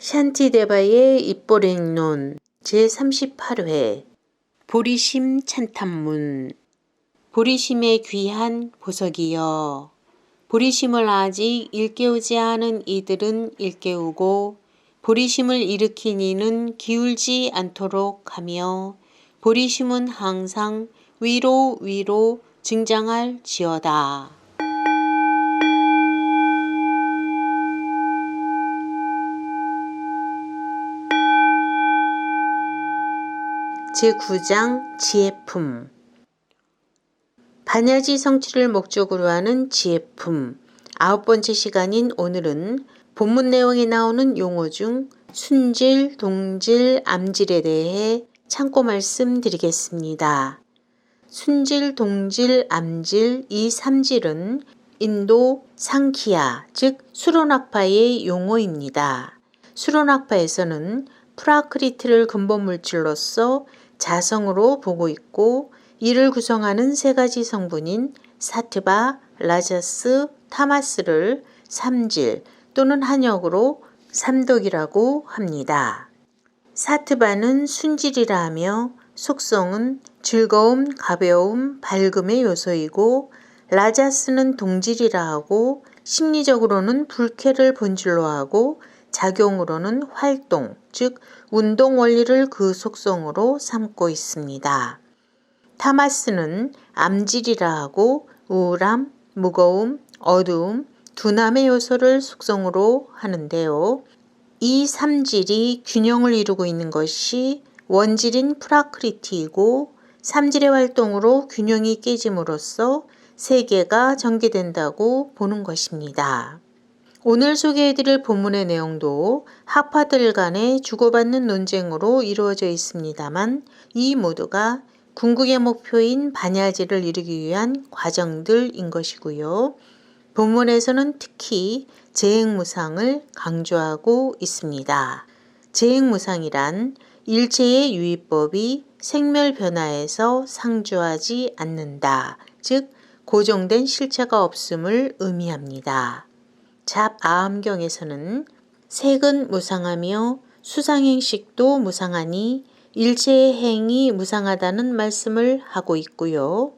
샨티데바의 입보랭론 제38회 보리심 찬탄문. 보리심의 귀한 보석이여, 보리심을 아직 일깨우지 않은 이들은 일깨우고 보리심을 일으킨 이는 기울지 않도록 하며 보리심은 항상 위로 위로 증장할지어다. 제9장 지혜품. 반야지 성취를 목적으로 하는 지혜품. 9번째 시간인 오늘은 본문 내용에 나오는 용어 중 순질, 동질, 암질에 대해 참고 말씀드리겠습니다. 순질, 동질, 암질, 이 3질은 인도 상키야, 즉 수론학파의 용어입니다. 수론학파에서는 프라크리트를 근본 물질로서 자성으로 보고 있고, 이를 구성하는 세 가지 성분인 사트바, 라자스, 타마스를 삼질 또는 한역으로 삼독이라고 합니다. 사트바는 순질이라 하며 속성은 즐거움, 가벼움, 밝음의 요소이고, 라자스는 동질이라 하고 심리적으로는 불쾌를 본질로 하고 작용으로는 활동, 즉 운동 원리를 그 속성으로 삼고 있습니다. 타마스는 암질이라 하고 우울함, 무거움, 어두움, 둔함의 요소를 속성으로 하는데요. 이 삼질이 균형을 이루고 있는 것이 원질인 프라크리티이고, 삼질의 활동으로 균형이 깨짐으로써 세계가 전개된다고 보는 것입니다. 오늘 소개해드릴 본문의 내용도 학파들 간의 주고받는 논쟁으로 이루어져 있습니다만, 이 모두가 궁극의 목표인 반야지를 이루기 위한 과정들인 것이고요. 본문에서는 특히 재행무상을 강조하고 있습니다. 재행무상이란 일체의 유의법이 생멸변화에서 상주하지 않는다, 즉 고정된 실체가 없음을 의미합니다. 잡아함경에서는 색은 무상하며 수상행식도 무상하니 일체의 행이 무상하다는 말씀을 하고 있고요.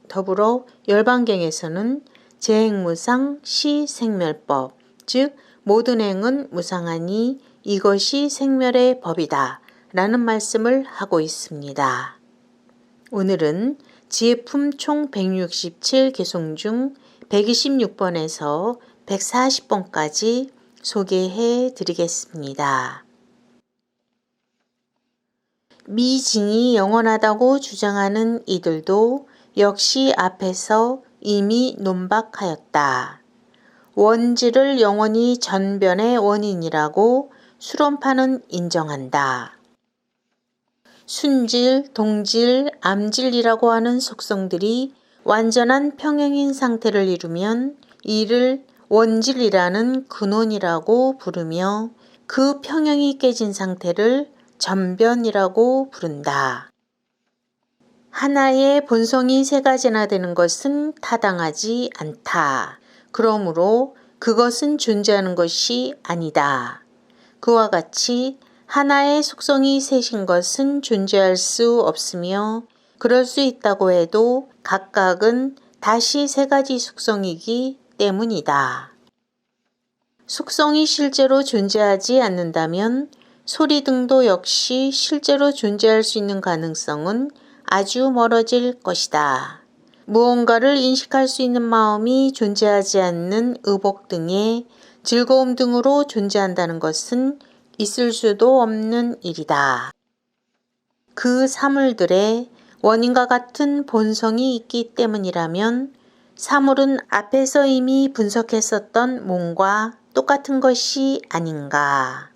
더불어 열반경에서는 재행무상 시생멸법, 즉 모든 행은 무상하니 이것이 생멸의 법이다 라는 말씀을 하고 있습니다. 오늘은 지혜품 총 167개송 중 126번에서 140번까지 소개해 드리겠습니다. 미징이 영원하다고 주장하는 이들도 역시 앞에서 이미 논박하였다. 원질을 영원히 전변의 원인이라고 수론파는 인정한다. 순질, 동질, 암질이라고 하는 속성들이 완전한 평행인 상태를 이루면 이를 원질이라는 근원이라고 부르며, 그 평형이 깨진 상태를 전변이라고 부른다. 하나의 본성이 세 가지나 되는 것은 타당하지 않다. 그러므로 그것은 존재하는 것이 아니다. 그와 같이 하나의 속성이 셋인 것은 존재할 수 없으며, 그럴 수 있다고 해도 각각은 다시 세 가지 속성이기 때문이다. 속성이 실제로 존재하지 않는다면 소리 등도 역시 실제로 존재할 수 있는 가능성은 아주 멀어질 것이다. 무언가를 인식할 수 있는 마음이 존재하지 않는 의복 등의 즐거움 등으로 존재한다는 것은 있을 수도 없는 일이다. 그 사물들의 원인과 같은 본성이 있기 때문이라면 사물은 앞에서 이미 분석했었던 몸과 똑같은 것이 아닌가.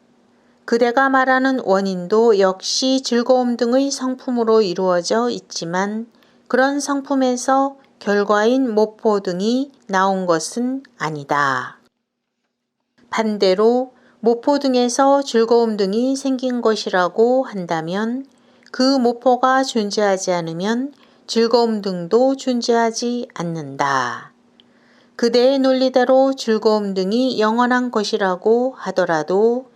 그대가 말하는 원인도 역시 즐거움 등의 성품으로 이루어져 있지만, 그런 성품에서 결과인 모포 등이 나온 것은 아니다. 반대로 모포 등에서 즐거움 등이 생긴 것이라고 한다면, 그 모포가 존재하지 않으면 즐거움 등도 존재하지 않는다. 그대의 논리대로 즐거움 등이 영원한 것이라고 하더라도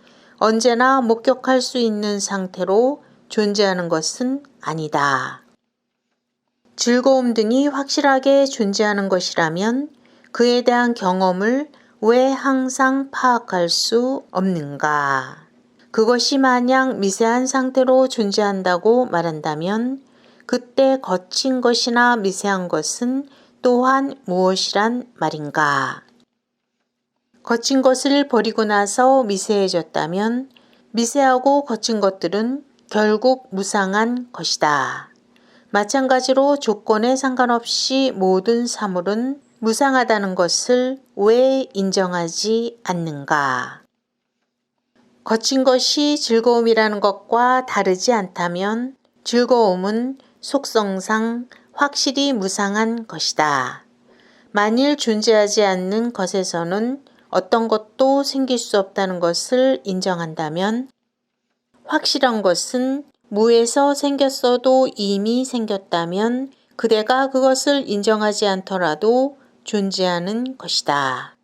언제나 목격할 수 있는 상태로 존재하는 것은 아니다. 즐거움 등이 확실하게 존재하는 것이라면 그에 대한 경험을 왜 항상 파악할 수 없는가? 그것이 마냥 미세한 상태로 존재한다고 말한다면 그때 거친 것이나 미세한 것은 또한 무엇이란 말인가? 거친 것을 버리고 나서 미세해졌다면 미세하고 거친 것들은 결국 무상한 것이다. 마찬가지로 조건에 상관없이 모든 사물은 무상하다는 것을 왜 인정하지 않는가? 거친 것이 즐거움이라는 것과 다르지 않다면 즐거움은 속성상 확실히 무상한 것이다. 만일 존재하지 않는 것에서는 어떤 것도 생길 수 없다는 것을 인정한다면 확실한 것은 무에서 생겼어도 이미 생겼다면 그대가 그것을 인정하지 않더라도 존재하는 것이다.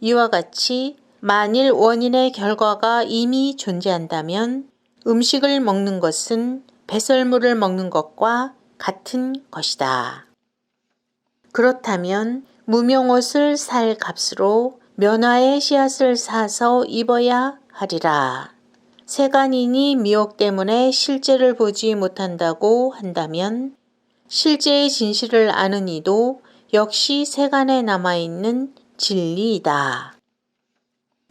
이와 같이 만일 원인의 결과가 이미 존재한다면 음식을 먹는 것은 배설물을 먹는 것과 같은 것이다. 그렇다면 무명옷을 살 값으로 면화의 씨앗을 사서 입어야 하리라. 세간인이 미혹 때문에 실제를 보지 못한다고 한다면 실제의 진실을 아는 이도 역시 세간에 남아있는 진리이다.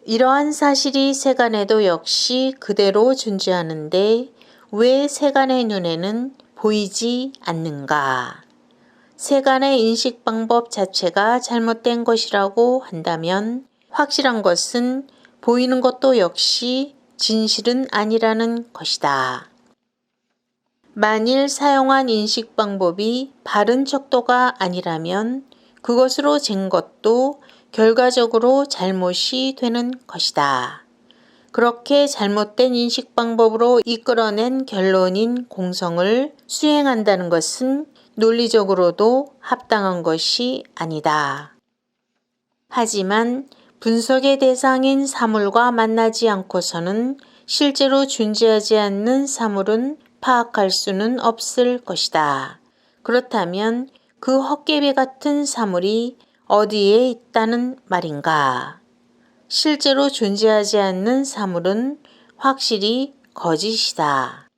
이러한 사실이 세간에도 역시 그대로 존재하는데 왜 세간의 눈에는 보이지 않는가? 세간의 인식 방법 자체가 잘못된 것이라고 한다면 확실한 것은 보이는 것도 역시 진실은 아니라는 것이다. 만일 사용한 인식 방법이 바른 척도가 아니라면 그것으로 잰 것도 결과적으로 잘못이 되는 것이다. 그렇게 잘못된 인식 방법으로 이끌어낸 결론인 공성을 수행한다는 것은 논리적으로도 합당한 것이 아니다. 하지만 분석의 대상인 사물과 만나지 않고서는 실제로 존재하지 않는 사물은 파악할 수는 없을 것이다. 그렇다면 그 헛개비 같은 사물이 어디에 있다는 말인가? 실제로 존재하지 않는 사물은 확실히 거짓이다.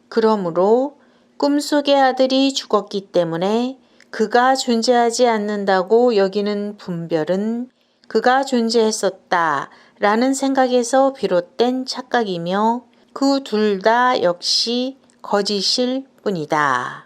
그러므로 꿈속의 아들이 죽었기 때문에 그가 존재하지 않는다고 여기는 분별은 그가 존재했었다 라는 생각에서 비롯된 착각이며 그 둘 다 역시 거짓일 뿐이다.